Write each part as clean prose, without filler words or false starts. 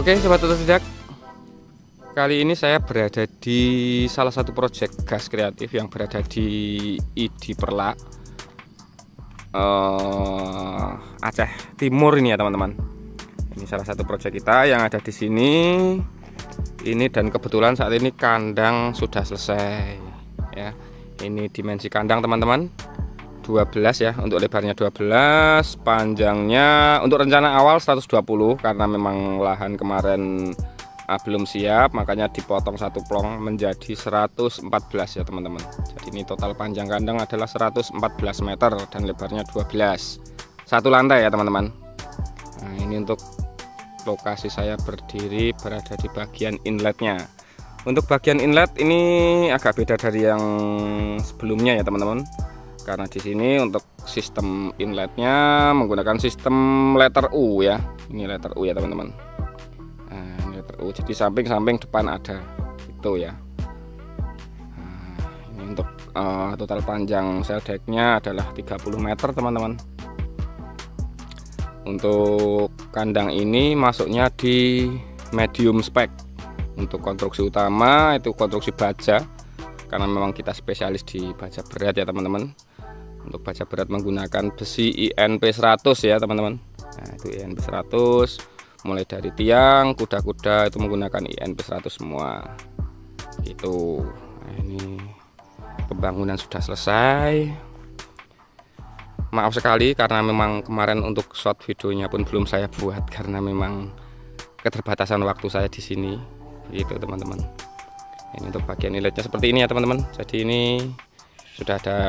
Oke sobat otodidak, kali ini saya berada di salah satu proyek gas kreatif yang berada di ID Perlak, Aceh Timur ini ya teman-teman. Ini salah satu proyek kita yang ada di sini. Ini dan kebetulan saat ini kandang sudah selesai ya. Ini dimensi kandang teman-teman, 12 ya, untuk lebarnya 12, panjangnya untuk rencana awal 120, karena memang lahan kemarin belum siap, makanya dipotong satu plong menjadi 114 ya teman-teman. Jadi ini total panjang kandang adalah 114 meter dan lebarnya 12, satu lantai ya teman-teman. Nah, ini untuk lokasi saya berdiri berada di bagian inletnya. Untuk bagian inlet ini agak beda dari yang sebelumnya ya teman-teman, karena di sini untuk sistem inletnya menggunakan sistem letter U ya. Ini letter U ya teman-teman. Nah, ini letter U, jadi samping-samping depan ada itu ya. Nah, ini untuk total panjang sel decknya adalah 30 meter teman-teman. Untuk kandang ini masuknya di medium spec. Untuk konstruksi utama itu konstruksi baja, karena memang kita spesialis di baja berat ya teman-teman. Untuk baja berat menggunakan besi INP 100 ya teman-teman. Nah, itu INP 100, mulai dari tiang, kuda-kuda itu menggunakan INP 100 semua. Itu. Nah, ini pembangunan sudah selesai. Maaf sekali karena memang kemarin untuk shot videonya pun belum saya buat karena memang keterbatasan waktu saya di sini. Gitu teman-teman. Ini untuk bagian inletnya seperti ini ya teman-teman. Jadi ini sudah ada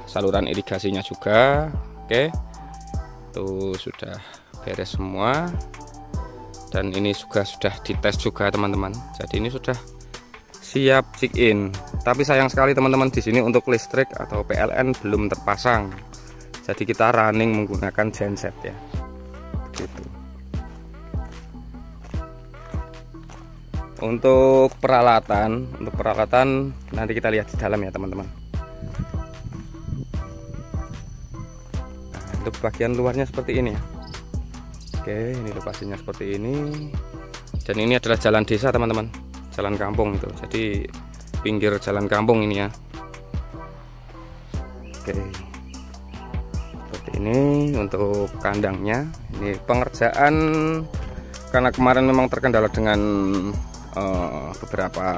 saluran irigasinya juga. Oke, itu sudah beres semua, dan ini juga sudah dites juga teman-teman. Jadi ini sudah siap check in. Tapi sayang sekali teman-teman, di sini untuk listrik atau PLN belum terpasang. Jadi kita running menggunakan genset ya. Gitu. Untuk peralatan nanti kita lihat di dalam ya teman-teman. Nah, untuk bagian luarnya seperti ini ya. Oke, ini lokasinya seperti ini. Dan ini adalah jalan desa teman-teman, jalan kampung itu. Jadi pinggir jalan kampung ini ya. Oke, seperti ini untuk kandangnya. Ini pengerjaan karena kemarin memang terkendala dengan beberapa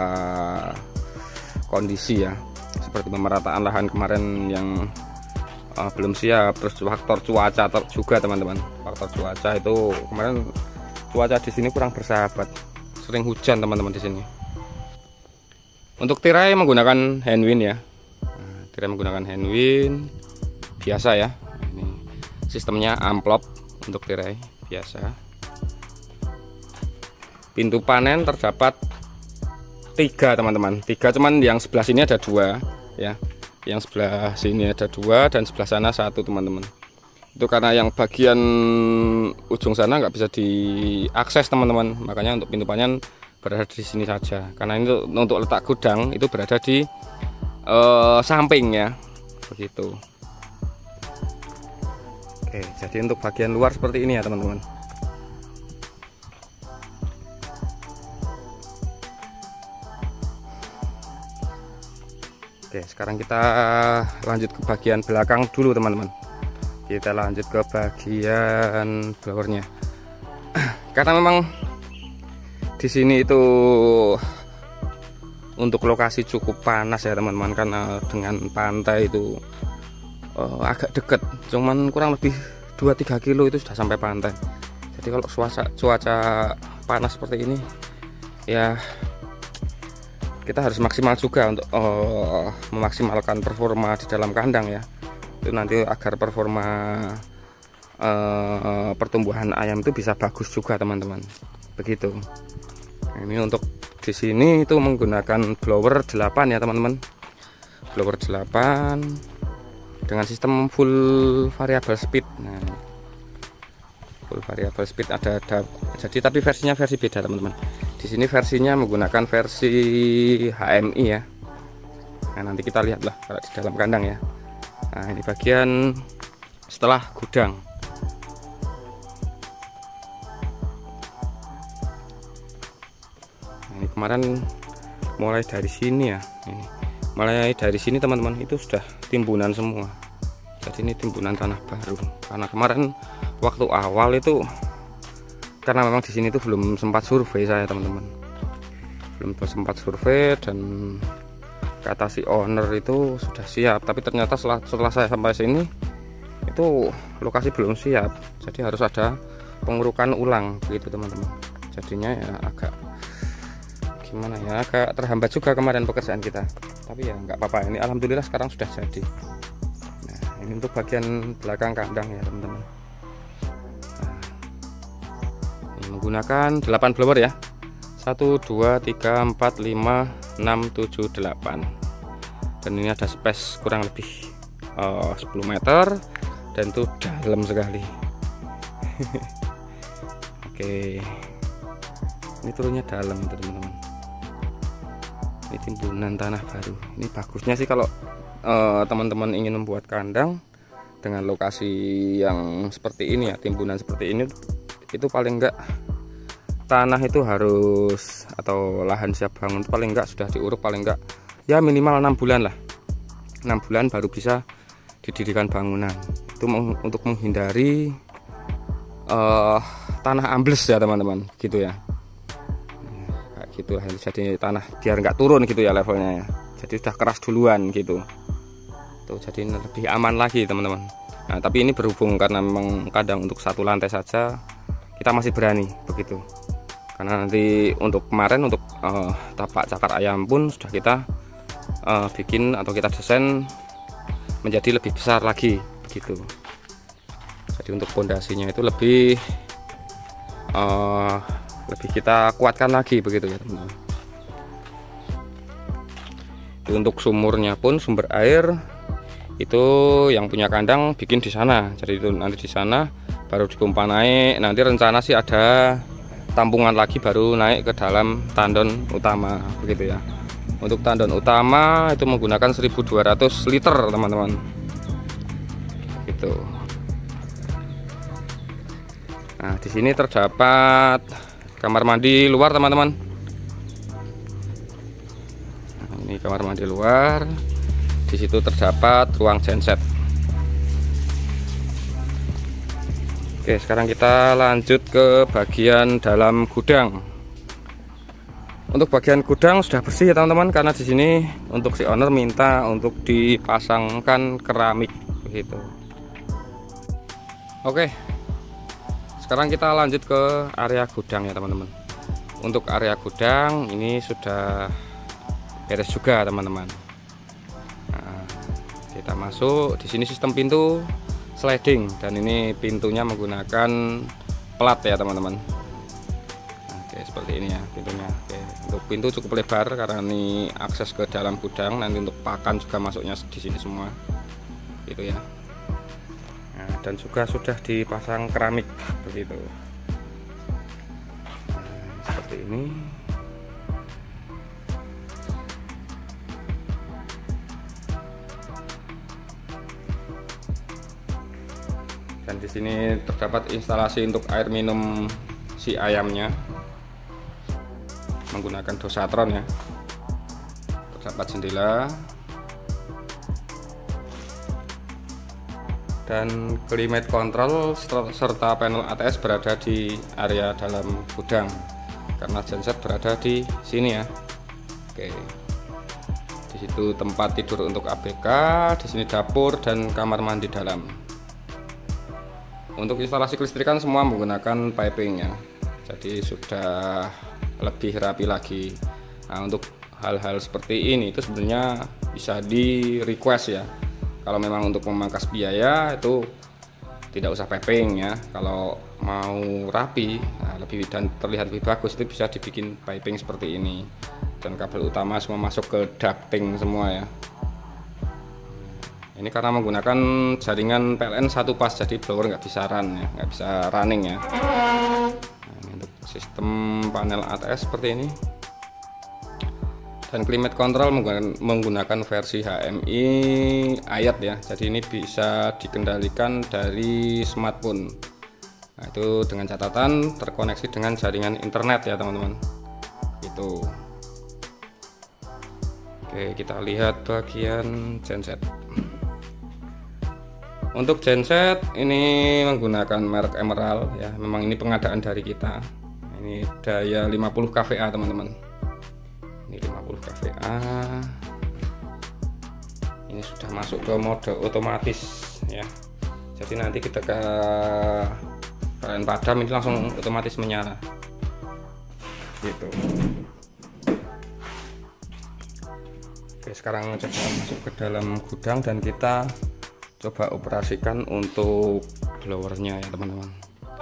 kondisi ya, seperti pemerataan lahan kemarin yang belum siap, terus faktor cuaca juga teman-teman. Faktor cuaca itu kemarin cuaca di sini kurang bersahabat, sering hujan teman-teman di sini. Untuk tirai menggunakan handwind ya. Nah, tirai menggunakan handwind biasa ya. Ini sistemnya amplop untuk tirai biasa. Pintu panen terdapat 3 teman-teman, 3, cuman yang sebelah sini ada 2 ya, yang sebelah sini ada 2 dan sebelah sana 1 teman-teman. Itu karena yang bagian ujung sana nggak bisa diakses teman-teman, makanya untuk pintu panen berada di sini saja. Karena ini untuk letak gudang itu berada di samping ya, begitu. Oke, jadi untuk bagian luar seperti ini ya teman-teman. Oke, sekarang kita lanjut ke bagian belakang dulu teman-teman. Kita lanjut ke bagian blowernya. Karena memang di sini itu untuk lokasi cukup panas ya teman-teman, karena dengan pantai itu agak dekat, cuman kurang lebih 2-3 kilo itu sudah sampai pantai. Jadi kalau cuaca panas seperti ini ya, kita harus maksimal juga untuk memaksimalkan performa di dalam kandang ya. Itu nanti agar performa pertumbuhan ayam itu bisa bagus juga teman-teman. Begitu. Nah, ini untuk di sini itu menggunakan blower 8 ya teman-teman. Blower 8 dengan sistem full variable speed. Nah, full variable speed ada jadi, tapi versinya versi beda teman-teman. Di sini versinya menggunakan versi HMI ya. Nah, nanti kita lihatlah kalau di dalam kandang ya. Nah, ini bagian setelah gudang. kemarin mulai dari sini ya, ini mulai dari sini teman-teman itu sudah timbunan semua. Jadi ini timbunan tanah baru, karena kemarin waktu awal itu karena memang di sini itu belum sempat survei saya teman-teman, belum sempat survei, dan kata si owner itu sudah siap, tapi ternyata setelah saya sampai sini itu lokasi belum siap, jadi harus ada pengurukan ulang begitu teman-teman. Jadinya ya agak gimana ya, agak terhambat juga kemarin pekerjaan kita, tapi ya nggak apa-apa, ini alhamdulillah sekarang sudah jadi. Nah, ini untuk bagian belakang kandang ya teman-teman. Nah, ini menggunakan 8 blower ya, 1 2 3 4 5 6 7 8, dan ini ada space kurang lebih 10 meter, dan itu dalam sekali. Oke, ini turunnya dalam itu teman-teman. Ini timbunan tanah baru. Ini bagusnya sih kalau teman-teman ingin membuat kandang dengan lokasi yang seperti ini ya, timbunan seperti ini, itu paling enggak tanah itu harus, atau lahan siap bangun itu paling enggak sudah diuruk paling enggak ya minimal 6 bulan lah. 6 bulan baru bisa didirikan bangunan. Itu untuk menghindari tanah ambles ya teman-teman, gitu ya. Kayak gitu lah, jadi tanah biar nggak turun gitu ya levelnya ya. Jadi sudah keras duluan gitu. Tuh, jadi lebih aman lagi teman-teman. Nah, tapi ini berhubung karena memang kandang untuk 1 lantai saja, kita masih berani begitu. Karena nanti untuk kemarin untuk tapak cakar ayam pun sudah kita bikin atau kita desain menjadi lebih besar lagi gitu. Jadi untuk pondasinya itu lebih kita kuatkan lagi begitu ya teman-teman. Untuk sumurnya pun, sumber air itu yang punya kandang bikin di sana. Jadi itu nanti di sana baru dipompa naik. Nanti rencana sih ada tampungan lagi baru naik ke dalam tandon utama begitu ya. Untuk tandon utama itu menggunakan 1200 liter teman-teman. Gitu. Nah, di sini terdapat kamar mandi luar teman-teman. Nah, ini kamar mandi luar. Di situ terdapat ruang genset. Oke, sekarang kita lanjut ke bagian dalam gudang. Untuk bagian gudang sudah bersih ya teman-teman, karena di sini untuk si owner minta untuk dipasangkan keramik begitu. Oke, sekarang kita lanjut ke area gudang ya teman-teman. Untuk area gudang ini sudah beres juga teman-teman. Nah, kita masuk di sini, sistem pintu sliding, dan ini pintunya menggunakan plat ya teman-teman. Oke, seperti ini ya pintunya. Oke, untuk pintu cukup lebar karena ini akses ke dalam gudang. Nanti untuk pakan juga masuknya di sini semua gitu ya. Nah, dan juga sudah dipasang keramik begitu. Nah, seperti ini. Dan di sini terdapat instalasi untuk air minum si ayamnya menggunakan dosatron ya. Terdapat jendela dan climate control serta panel ATS berada di area dalam gudang, karena genset berada di sini ya. Oke. Di situ tempat tidur untuk ABK, di sini dapur dan kamar mandi dalam. Untuk instalasi kelistrikan semua menggunakan piping ya, jadi sudah lebih rapi lagi. Nah, untuk hal-hal seperti ini itu sebenarnya bisa di request ya. Kalau memang untuk memangkas biaya itu tidak usah piping ya. Kalau mau rapi, nah, lebih dan terlihat lebih bagus, itu bisa dibikin piping seperti ini. Dan kabel utama semua masuk ke ducting semua ya. Ini karena menggunakan jaringan PLN 1 pas, jadi blower nggak bisa run ya, nggak bisa running ya. Nah, ini untuk sistem panel ATS seperti ini. Dan climate control menggunakan versi HMI ayat ya, jadi ini bisa dikendalikan dari smartphone. Nah, itu dengan catatan terkoneksi dengan jaringan internet ya teman-teman. Itu. Oke, kita lihat bagian genset. Untuk genset ini menggunakan merek Emerald ya. Memang ini pengadaan dari kita. Ini daya 50 kVA teman-teman. Ini 50 kVA. Ini sudah masuk ke mode otomatis ya. Jadi nanti ketika kalian padam ini langsung otomatis menyala. Gitu. Oke, sekarang coba masuk ke dalam gudang dan kita coba operasikan untuk blowernya ya teman-teman.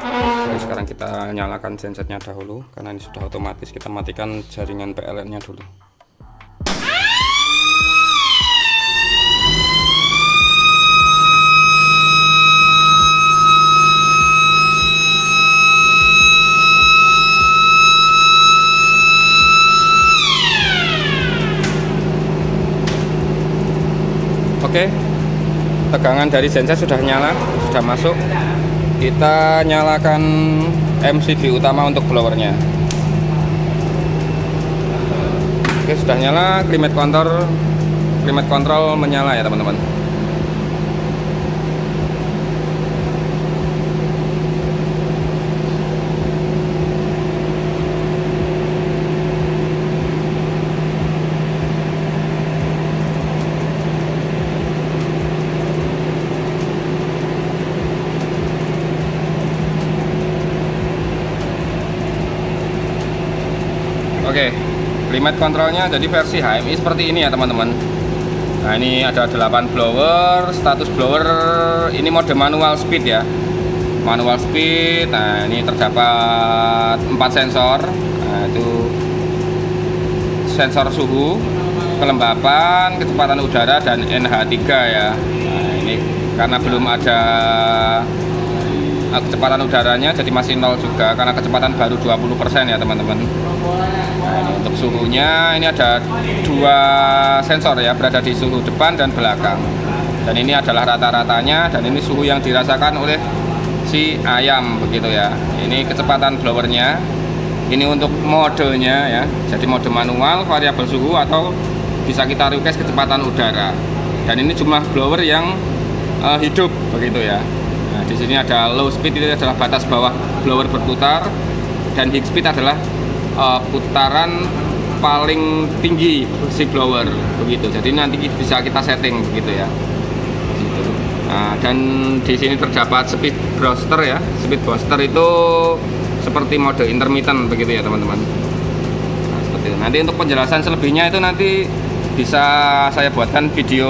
Jadi sekarang kita nyalakan gensetnya dahulu karena ini sudah otomatis. Kita matikan jaringan PLN nya dulu. Oke, tegangan dari genset sudah nyala, sudah masuk. Kita nyalakan MCB utama untuk blowernya. Oke, sudah nyala. Climate control menyala ya teman-teman. Oke, climate controlnya jadi versi HMI seperti ini ya teman-teman. Nah, ini ada 8 blower, status blower ini mode manual speed ya. Manual speed. Nah, ini terdapat 4 sensor. Nah, itu sensor suhu, kelembapan, kecepatan udara dan NH3 ya. Nah, ini karena belum ada kecepatan udaranya jadi masih 0 juga karena kecepatan baru 20% ya teman-teman. Nah, ini untuk suhunya ini ada 2 sensor ya, berada di suhu depan dan belakang. Dan ini adalah rata-ratanya dan ini suhu yang dirasakan oleh si ayam begitu ya. Ini kecepatan blowernya. Ini untuk modenya ya. Jadi mode manual, variabel suhu atau bisa kita request kecepatan udara. Dan ini jumlah blower yang hidup begitu ya. Nah, di sini ada low speed, itu adalah batas bawah blower berputar, dan high speed adalah putaran paling tinggi si blower begitu. Jadi nanti bisa kita setting begitu ya. Gitu. Nah, dan di sini terdapat speed booster ya. Speed booster itu seperti mode intermittent begitu ya teman-teman. Nah, seperti itu. Nanti untuk penjelasan selebihnya itu nanti bisa saya buatkan video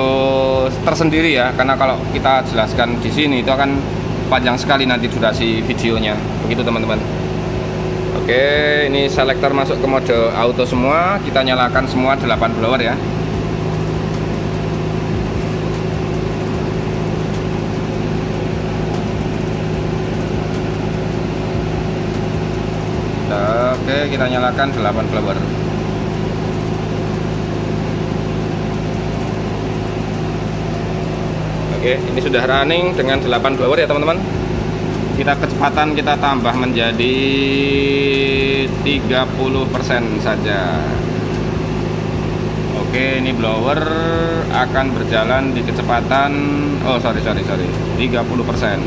tersendiri ya, karena kalau kita jelaskan di sini itu akan panjang sekali nanti durasi videonya begitu teman-teman. Oke, ini selektor masuk ke mode auto semua. Kita nyalakan semua 8 blower ya. Oke, kita nyalakan 8 blower. Oke, ini sudah running dengan 8 blower ya teman-teman. Kita kecepatan kita tambah menjadi 30% saja. Oke, ini blower akan berjalan di kecepatan 30%.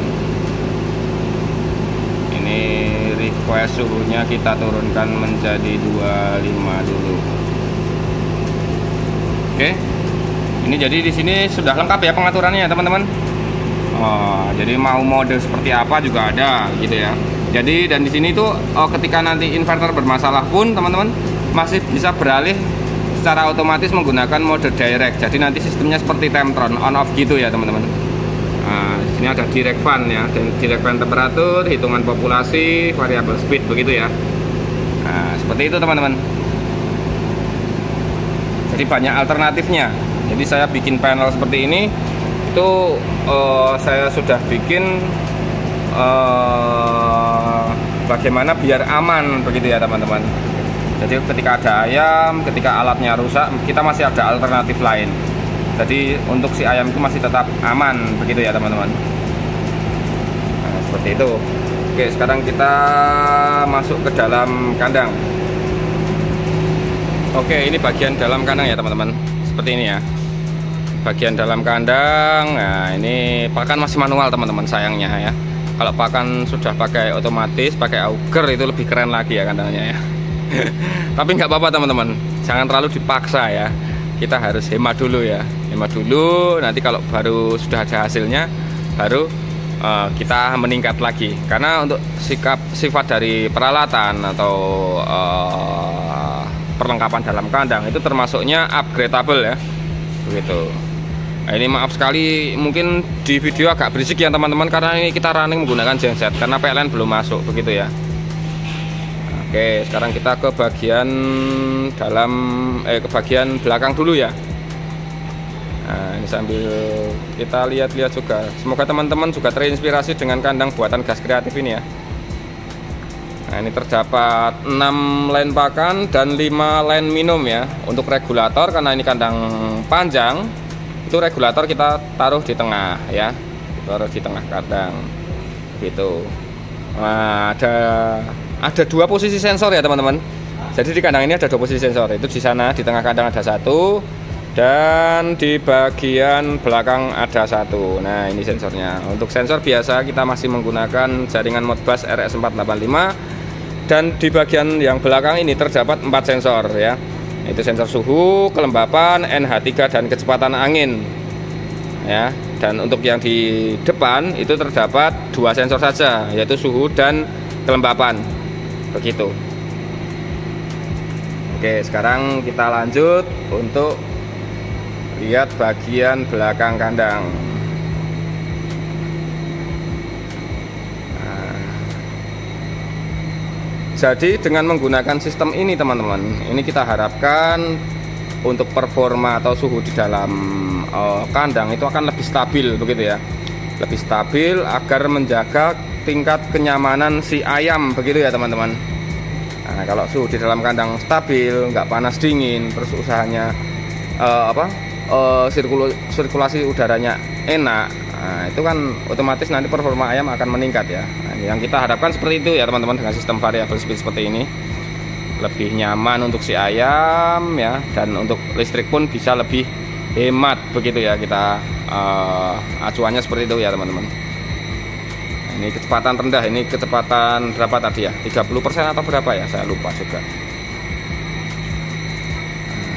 Ini request suhunya kita turunkan menjadi 25 dulu. Oke. Ini jadi di sini sudah lengkap ya pengaturannya teman-teman. Jadi mau mode seperti apa juga ada gitu ya. Jadi dan di sini tuh ketika nanti inverter bermasalah pun teman-teman masih bisa beralih secara otomatis menggunakan mode direct. Jadi nanti sistemnya seperti Temtron on off gitu ya teman-teman. Nah, di sini ada direct fan ya, dan direct fan temperatur, hitungan populasi, variabel speed begitu ya. Nah, seperti itu teman-teman. Jadi banyak alternatifnya. Jadi saya bikin panel seperti ini itu saya sudah bikin bagaimana biar aman begitu ya teman-teman. Jadi ketika ada ayam, ketika alatnya rusak, kita masih ada alternatif lain. Jadi untuk si ayam itu masih tetap aman begitu ya teman-teman. Nah, seperti itu. Oke, sekarang kita masuk ke dalam kandang. Oke, ini bagian dalam kandang ya teman-teman. Seperti ini ya. Bagian dalam kandang. Nah, ini pakan masih manual teman-teman, sayangnya ya. Kalau pakan sudah pakai otomatis, pakai auger, itu lebih keren lagi ya kandangnya ya. Tapi nggak apa-apa teman-teman, jangan terlalu dipaksa ya. Kita harus hemat dulu ya. Hemat dulu, nanti kalau baru sudah ada hasilnya, baru kita meningkat lagi. Karena untuk sifat dari peralatan atau perlengkapan dalam kandang itu termasuknya upgradeable ya, begitu. Nah, ini maaf sekali mungkin di video agak berisik ya teman-teman, karena ini kita running menggunakan genset karena PLN belum masuk, begitu ya. Oke, sekarang kita ke bagian dalam ke bagian belakang dulu ya. Nah, ini sambil kita lihat-lihat juga. Semoga teman-teman juga terinspirasi dengan kandang buatan Gas Kreatif ini ya. Nah, ini terdapat 6 line pakan dan 5 line minum ya. Untuk regulator, karena ini kandang panjang, itu regulator kita taruh di tengah ya. Taruh di tengah kandang. Gitu. Nah, ada 2 posisi sensor ya teman-teman. Jadi di kandang ini ada 2 posisi sensor. Itu di sana di tengah kandang ada 1, dan di bagian belakang ada 1. Nah, ini sensornya. Untuk sensor biasa kita masih menggunakan jaringan Modbus RS485. Dan di bagian yang belakang ini terdapat 4 sensor ya. Itu sensor suhu, kelembapan, NH3 dan kecepatan angin. Ya, dan untuk yang di depan itu terdapat 2 sensor saja, yaitu suhu dan kelembapan. Begitu. Oke, sekarang kita lanjut untuk lihat bagian belakang kandang. Jadi dengan menggunakan sistem ini teman-teman, ini kita harapkan untuk performa atau suhu di dalam kandang itu akan lebih stabil, begitu ya. Lebih stabil agar menjaga tingkat kenyamanan si ayam, begitu ya teman-teman. Nah, kalau suhu di dalam kandang stabil, nggak panas dingin, terus usahanya sirkulasi udaranya enak, nah, itu kan otomatis nanti performa ayam akan meningkat ya. Nah, yang kita harapkan seperti itu ya teman-teman, dengan sistem variable speed seperti ini lebih nyaman untuk si ayam ya, dan untuk listrik pun bisa lebih hemat, begitu ya. Kita acuannya seperti itu ya teman-teman. Nah, ini kecepatan rendah, ini kecepatan berapa tadi ya, 30% atau berapa ya, saya lupa juga.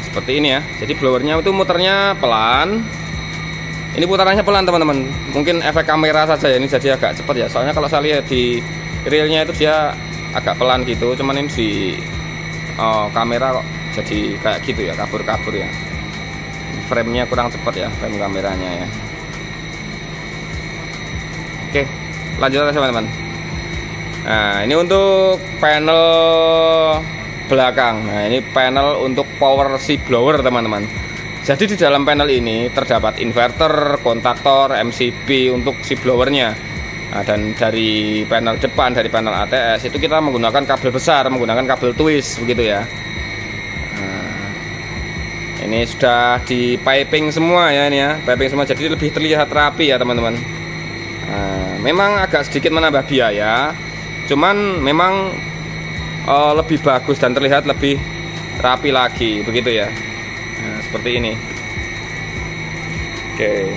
Seperti ini ya. Jadi blowernya itu muternya pelan. Ini putarannya pelan teman-teman. Mungkin efek kamera saja ya, ini jadi agak cepat ya. Soalnya kalau saya lihat di realnya itu dia agak pelan gitu. Cuman ini di kamera kok jadi kayak gitu ya, kabur-kabur ya. Frame-nya kurang cepat ya, frame kameranya ya. Oke, lanjut aja teman-teman. Nah, ini untuk panel belakang. Nah, ini panel untuk power si blower teman-teman. Jadi di dalam panel ini terdapat inverter, kontaktor, MCB untuk si blowernya. Nah, dan dari panel depan, dari panel ATS itu kita menggunakan kabel besar, menggunakan kabel twist, begitu ya. Nah, ini sudah di piping semua ya, ini ya, piping semua, jadi lebih terlihat rapi ya teman-teman. Nah, memang agak sedikit menambah biaya, cuman memang lebih bagus dan terlihat lebih rapi lagi, begitu ya. Nah, seperti ini. Oke,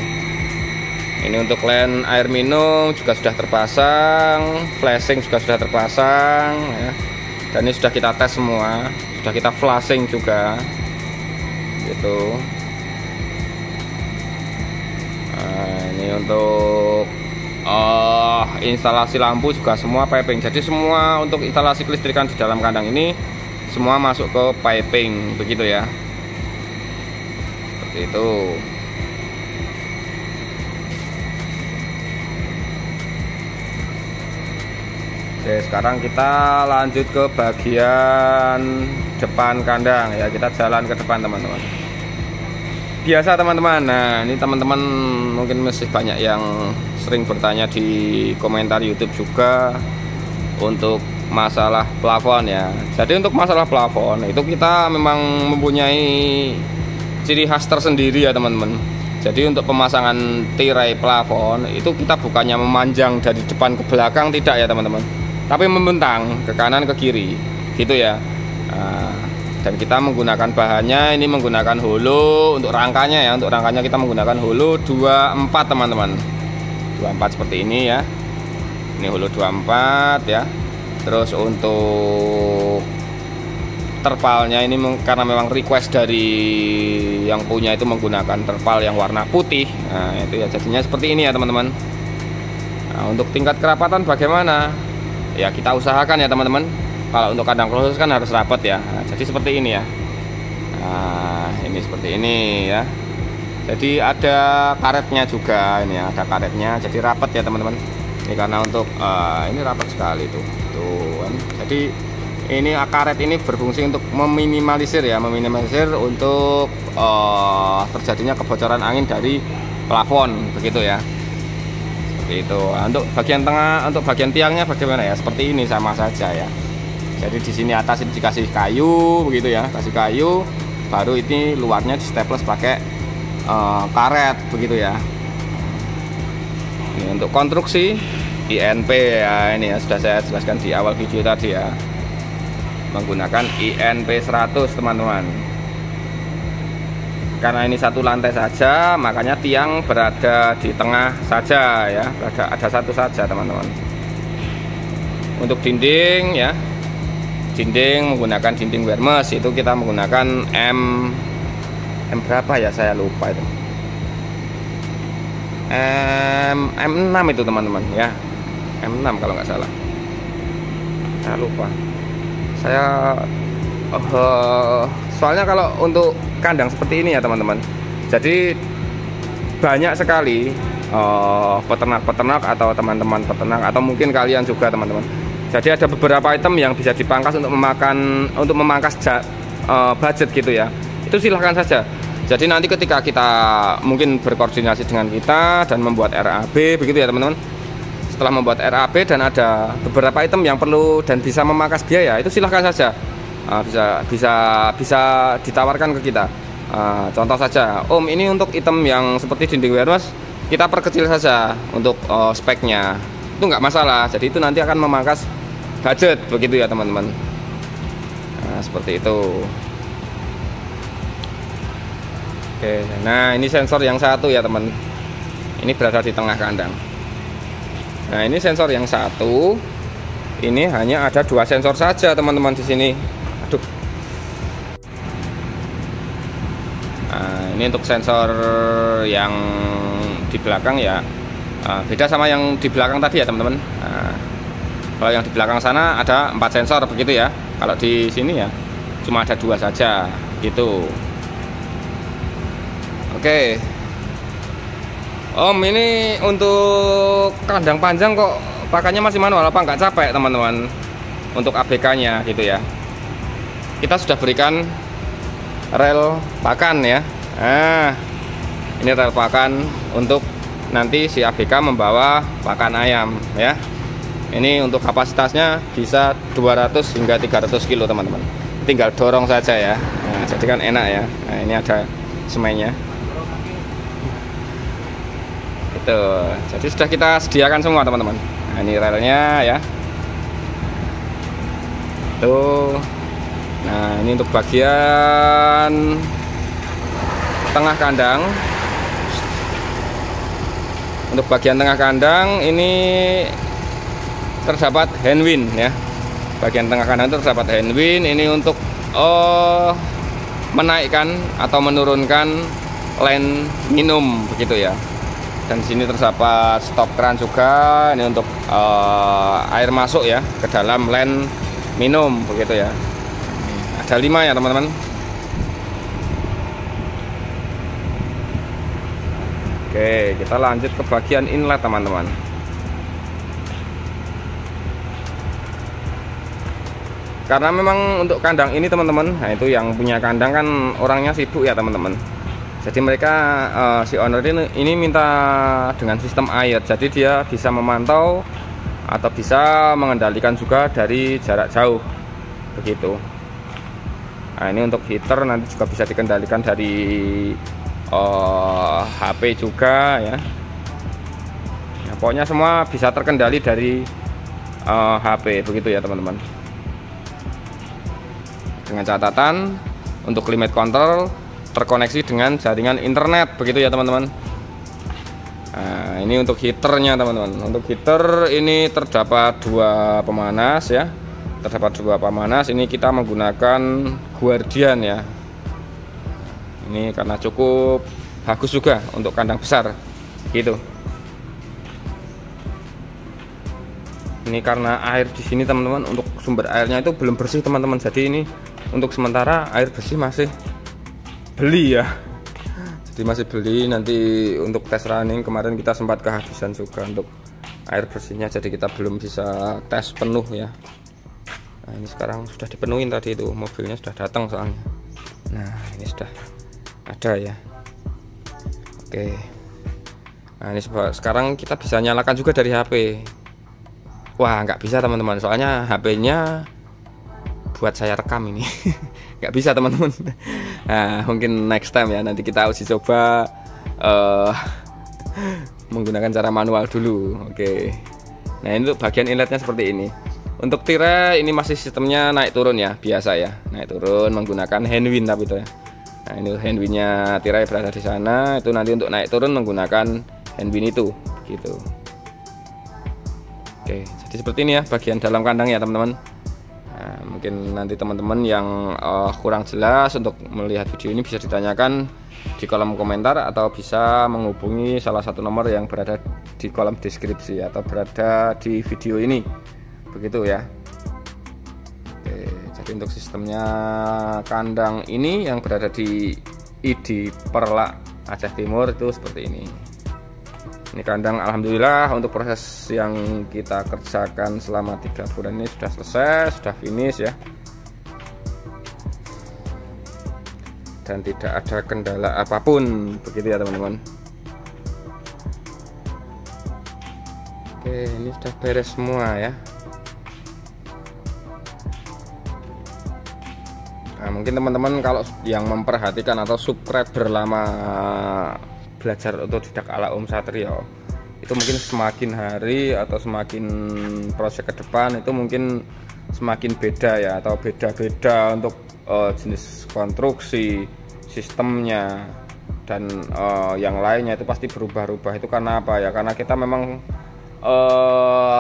ini untuk line air minum juga sudah terpasang, flashing juga sudah terpasang ya. Dan ini sudah kita tes semua, sudah kita flashing juga gitu. Nah, ini untuk instalasi lampu juga semua piping. Jadi semua untuk instalasi kelistrikan di dalam kandang ini semua masuk ke piping, begitu ya. Itu. Oke, sekarang kita lanjut ke bagian depan kandang ya. Kita jalan ke depan teman-teman. Biasa teman-teman. Nah, ini teman-teman mungkin masih banyak yang sering bertanya di komentar YouTube juga untuk masalah plafon ya. Jadi untuk masalah plafon itu kita memang mempunyai ciri khas tersendiri ya teman-teman. Jadi untuk pemasangan tirai plafon itu kita bukannya memanjang dari depan ke belakang, tidak ya teman-teman, tapi membentang ke kanan ke kiri gitu ya. Nah, Dan kita menggunakan bahannya ini menggunakan holo untuk rangkanya ya. Untuk rangkanya kita menggunakan holo 24 teman-teman. 24 seperti ini ya. Ini holo 24 ya. Terus untuk terpalnya ini karena memang request dari yang punya itu menggunakan terpal yang warna putih. Nah, itu ya jadinya seperti ini ya teman-teman. Nah, untuk tingkat kerapatan bagaimana? Ya kita usahakan ya teman-teman. Kalau untuk kandang khusus kan harus rapat ya. Nah, jadi seperti ini ya. Nah, ini seperti ini ya. Jadi ada karetnya juga ini ya, ada karetnya. Jadi rapat ya teman-teman. Ini karena untuk ini rapat sekali tuh. Tuh kan. Jadi ini karet ini berfungsi untuk meminimalisir untuk terjadinya kebocoran angin dari plafon begitu ya. Seperti itu. Nah, untuk bagian tengah, untuk bagian tiangnya bagaimana ya? Seperti ini sama saja ya. Jadi di sini atas ini dikasih kayu begitu ya, kasih kayu, baru ini luarnya di staples pakai karet begitu ya. Ini untuk konstruksi INP ya, ini ya sudah saya jelaskan di awal video tadi ya, menggunakan INP 100 teman-teman. Karena ini satu lantai saja, makanya tiang berada di tengah saja ya, ada satu saja teman-teman. Untuk dinding ya, dinding menggunakan dinding Wermes itu kita menggunakan M berapa ya, saya lupa itu, M6 itu teman-teman ya, M6 kalau nggak salah, saya lupa. Saya soalnya kalau untuk kandang seperti ini ya teman-teman, jadi banyak sekali peternak-peternak atau teman-teman peternak atau mungkin kalian juga teman-teman. Jadi ada beberapa item yang bisa dipangkas untuk memangkas budget gitu ya. Itu silahkan saja. Jadi nanti ketika kita mungkin berkoordinasi dengan kita dan membuat RAB begitu ya teman-teman. Setelah membuat RAB dan ada beberapa item yang perlu dan bisa memangkas biaya, itu silahkan saja. Bisa ditawarkan ke kita. Contoh saja, Om ini untuk item yang seperti dinding Wermes kita perkecil saja untuk speknya. Itu nggak masalah. Jadi itu nanti akan memangkas budget begitu ya teman-teman. Nah, seperti itu. Oke, nah ini sensor yang satu ya teman. Ini berada di tengah kandang. Nah ini sensor yang satu. Ini hanya ada 2 sensor saja teman-teman di sini. Aduh. Nah, ini untuk sensor yang di belakang ya. Beda sama yang di belakang tadi ya teman-teman. Nah, kalau yang di belakang sana ada 4 sensor begitu ya. Kalau di sini ya cuma ada 2 saja gitu. Oke. Om, ini untuk kandang panjang kok pakainya masih manual, apa nggak capek teman-teman? Untuk ABK-nya gitu ya. Kita sudah berikan rel pakan ya. Nah, ini rel pakan untuk nanti si ABK membawa pakan ayam ya. Ini untuk kapasitasnya bisa 200 hingga 300 kilo teman-teman. Tinggal dorong saja ya. Nah, jadi kan enak ya. Nah, ini ada semennya. Itu. Jadi sudah kita sediakan semua teman-teman. Nah, ini relnya ya. Tuh. Nah, ini untuk bagian tengah kandang. Untuk bagian tengah kandang ini terdapat handwind ya. Bagian tengah kandang itu terdapat handwind. Ini untuk menaikkan atau menurunkan line minum begitu ya. Dan sini terdapat stop kran juga. Ini untuk air masuk ya ke dalam line minum begitu ya. Ada 5 ya teman-teman. Oke, kita lanjut ke bagian inlet teman-teman. Karena memang untuk kandang ini teman-teman, nah itu yang punya kandang kan orangnya sibuk ya teman-teman. Jadi mereka si owner ini minta dengan sistem air. Jadi dia bisa memantau atau bisa mengendalikan juga dari jarak jauh begitu. Nah, ini untuk heater nanti juga bisa dikendalikan dari HP juga ya. Nah, pokoknya semua bisa terkendali dari HP begitu ya teman-teman. dengan catatan untuk climate control terkoneksi dengan jaringan internet, begitu ya teman-teman. Nah, ini untuk heaternya teman-teman. Untuk heater ini terdapat 2 pemanas ya. Terdapat 2 pemanas. Ini kita menggunakan Guardian ya. Ini karena cukup bagus juga untuk kandang besar gitu. Ini karena air di sini teman-teman, untuk sumber airnya itu belum bersih teman-teman. Jadi ini untuk sementara air bersih masih beli ya. Jadi masih beli, nanti untuk tes running kemarin kita sempat kehabisan juga untuk air bersihnya. Jadi kita belum bisa tes penuh ya. Nah, ini sekarang sudah dipenuhin tadi, itu mobilnya sudah datang soalnya. Nah, ini sudah ada ya. Oke. Nah, ini sekarang kita bisa nyalakan juga dari HP. Wah, nggak bisa teman-teman, soalnya HP-nya buat saya rekam ini. Nggak bisa teman-teman. Nah, mungkin next time ya, nanti kita uji coba menggunakan cara manual dulu. Oke. Nah, ini untuk bagian inletnya seperti ini. Untuk tirai ini masih sistemnya naik turun ya, biasa ya, naik turun menggunakan handwind tapi itu ya. Nah, ini handwindnya tirai berada di sana, itu nanti untuk naik turun menggunakan handwind itu gitu. Oke, jadi seperti ini ya bagian dalam kandang ya teman-teman. Nah, mungkin nanti teman-teman yang kurang jelas untuk melihat video ini bisa ditanyakan di kolom komentar, atau bisa menghubungi salah satu nomor yang berada di kolom deskripsi atau berada di video ini, begitu ya. Oke, jadi untuk sistemnya kandang ini yang berada di ID Perlak Aceh Timur itu seperti ini. Ini kandang alhamdulillah untuk proses yang kita kerjakan selama 3 bulan ini sudah selesai, sudah finish ya. Dan tidak ada kendala apapun, begitu ya teman-teman. Oke, ini sudah beres semua ya. Nah, mungkin teman-teman kalau yang memperhatikan atau subscriber lama belajar otodidak ala Om Satrio, itu mungkin semakin hari atau semakin proses ke depan itu mungkin semakin beda ya, atau beda-beda untuk jenis konstruksi, sistemnya, dan yang lainnya itu pasti berubah-ubah. Itu karena apa ya? Karena kita memang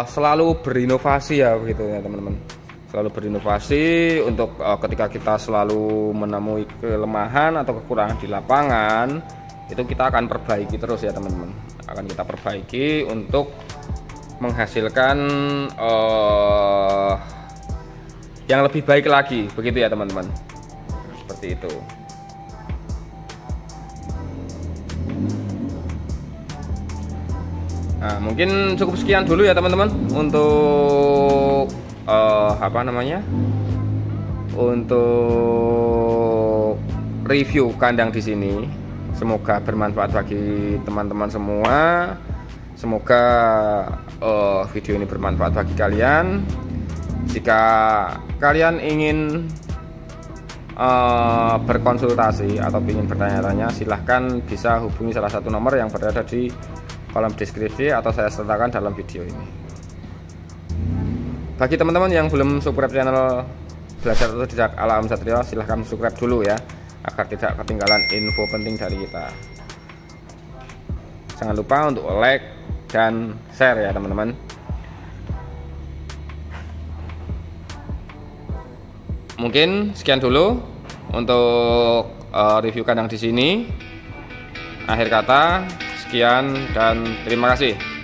selalu berinovasi ya, begitu ya teman-teman. Selalu berinovasi untuk ketika kita selalu menemui kelemahan atau kekurangan di lapangan, itu kita akan perbaiki terus ya teman-teman. Akan kita perbaiki untuk menghasilkan yang lebih baik lagi, begitu ya teman-teman. Seperti itu. Nah, mungkin cukup sekian dulu ya teman-teman untuk untuk review kandang di sini. Semoga bermanfaat bagi teman-teman semua. Semoga video ini bermanfaat bagi kalian. Jika kalian ingin berkonsultasi atau ingin bertanya-tanya, silahkan bisa hubungi salah satu nomor yang berada di kolom deskripsi atau saya sertakan dalam video ini. Bagi teman-teman yang belum subscribe channel Belajar Otodidak ala Om Satrio, silahkan subscribe dulu ya, agar tidak ketinggalan info penting dari kita. Jangan lupa untuk like dan share ya teman-teman. Mungkin sekian dulu untuk review kandang di sini. Akhir kata, sekian dan terima kasih.